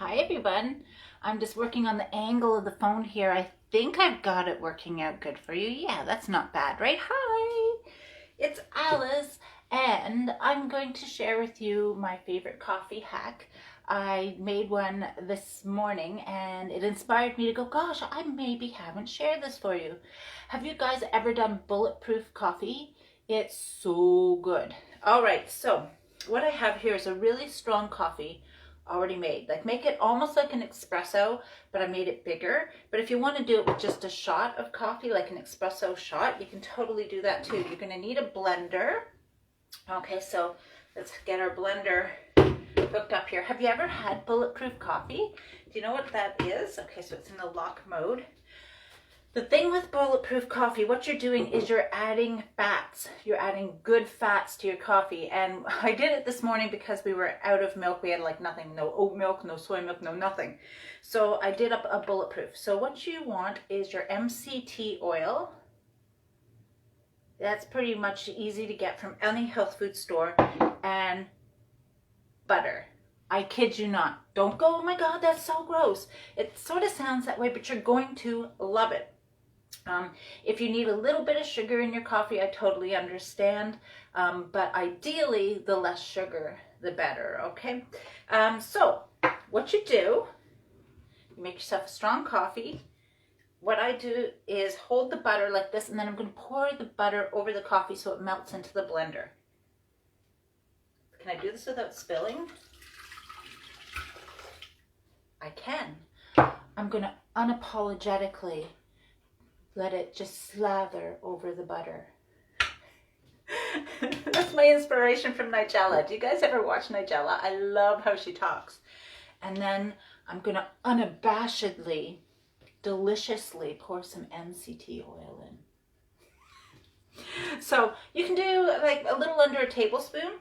Hi everyone. I'm just working on the angle of the phone here. I think I've got it working out good for you. Yeah, that's not bad, right? Hi, it's Alice, and I'm going to share with you my favorite coffee hack. I made one this morning and it inspired me to go, gosh, I maybe haven't shared this for you. Have you guys ever done Bulletproof Coffee? It's so good. All right, so what I have here is a really strong coffee already made. Like, make it almost like an espresso, but I made it bigger. But if you want to do it with just a shot of coffee, like an espresso shot, you can totally do that too. You're going to need a blender. Okay, so let's get our blender hooked up here. Have you ever had Bulletproof Coffee? Do you know what that is? Okay, so it's in the lock mode. The thing with Bulletproof Coffee, what you're doing is you're adding fats. You're adding good fats to your coffee. And I did it this morning because we were out of milk. We had like nothing, no oat milk, no soy milk, no nothing. So I did up a Bulletproof. So what you want is your MCT oil. That's pretty much easy to get from any health food store. And butter. I kid you not. Don't go, oh my God, that's so gross. It sort of sounds that way, but you're going to love it. If you need a little bit of sugar in your coffee, I totally understand. But ideally, the less sugar, the better, okay? So what you do, you make yourself a strong coffee. What I do is hold the butter like this, and then I'm going to pour the butter over the coffee so it melts into the blender. Can I do this without spilling? I can. I'm going to unapologetically let it just slather over the butter. That's my inspiration from Nigella. Do you guys ever watch Nigella? I love how she talks. And then I'm going to unabashedly, deliciously pour some MCT oil in. So you can do like a little under a tablespoon.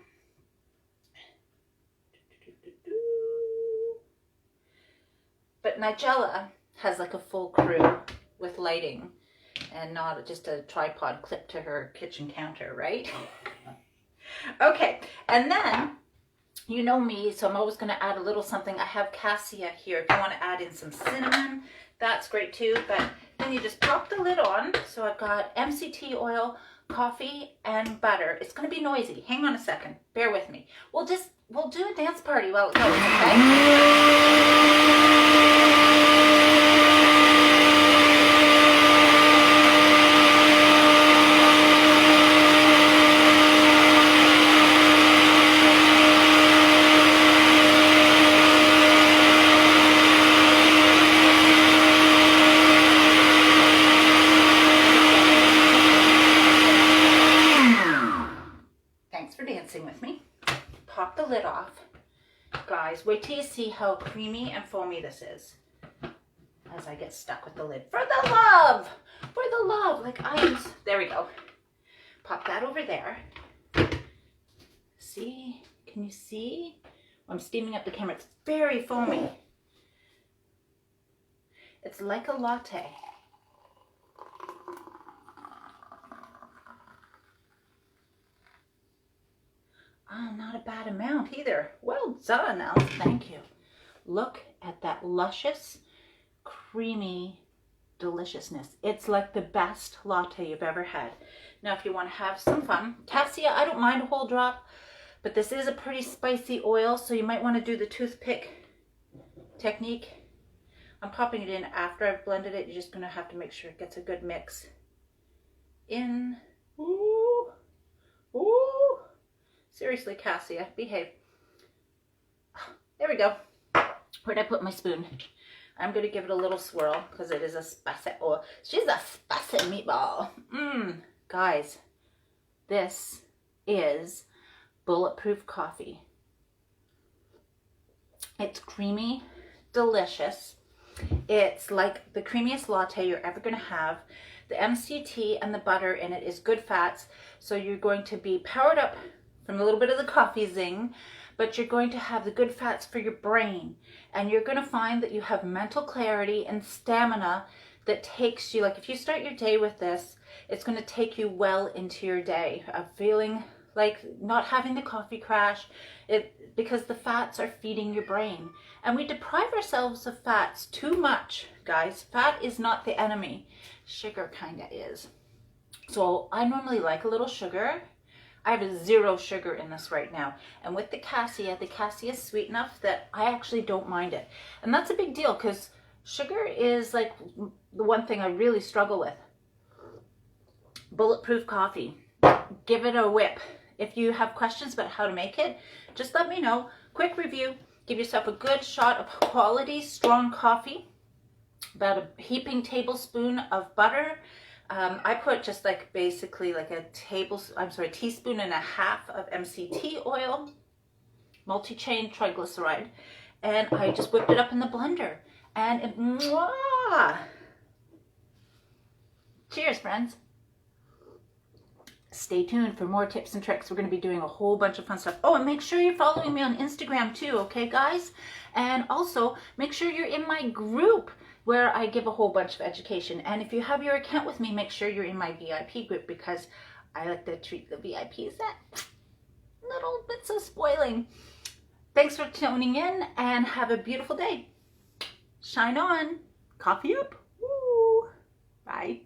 But Nigella has like a full crew with lighting and not just a tripod clipped to her kitchen counter, right? Okay, and then, you know me, so I'm always going to add a little something. I have cassia here. If you want to add in some cinnamon, that's great too. But then you just pop the lid on. So I've got MCT oil, coffee, and butter. It's going to be noisy. Hang on a second. Bear with me. We'll do a dance party while it goes, okay? Dancing with me. Pop the lid off. Guys, wait till you see how creamy and foamy this is as I get stuck with the lid. For the love! For the love! Like there we go. Pop that over there. See? Can you see? I'm steaming up the camera. It's very foamy. It's like a latte. Oh, not a bad amount either. Well done, Alice. Thank you. Look at that luscious, creamy deliciousness. It's like the best latte you've ever had. Now, if you want to have some fun, cassia, I don't mind a whole drop, but this is a pretty spicy oil, so you might want to do the toothpick technique. I'm popping it in after I've blended it. You're just going to have to make sure it gets a good mix in. Ooh. Ooh. Seriously, cassia, behave. There we go. Where'd I put my spoon? I'm going to give it a little swirl because it is a spicy. Oh, she's a spicy meatball. Guys, this is Bulletproof Coffee. It's creamy, delicious. It's like the creamiest latte you're ever going to have. The MCT and the butter in it is good fats, so you're going to be powered up from a little bit of the coffee zing, but you're going to have the good fats for your brain, and you're going to find that you have mental clarity and stamina that takes you, like if you start your day with this, it's going to take you well into your day of feeling like not having the coffee crash, because the fats are feeding your brain. And we deprive ourselves of fats too much, guys. Fat is not the enemy. Sugar kind of is. So I normally like a little sugar. I have a 0 sugar in this right now. And with the cassia is sweet enough that I actually don't mind it. And that's a big deal because sugar is like the one thing I really struggle with. Bulletproof Coffee. Give it a whip. If you have questions about how to make it, just let me know. Quick review. Give yourself a good shot of quality, strong coffee. About a heaping tablespoon of butter. I put just like basically like a teaspoon and a half of MCT oil, multi-chain triglyceride, and I just whipped it up in the blender. And it, mwah! Cheers, friends. Stay tuned for more tips and tricks. We're going to be doing a whole bunch of fun stuff. Oh, and make sure you're following me on Instagram too, okay, guys? And also, make sure you're in my group where I give a whole bunch of education. And if you have your account with me, make sure you're in my VIP group because I like to treat the VIPs that little bits of spoiling. Thanks for tuning in and have a beautiful day. Shine on. Coffee up. Woo. Bye.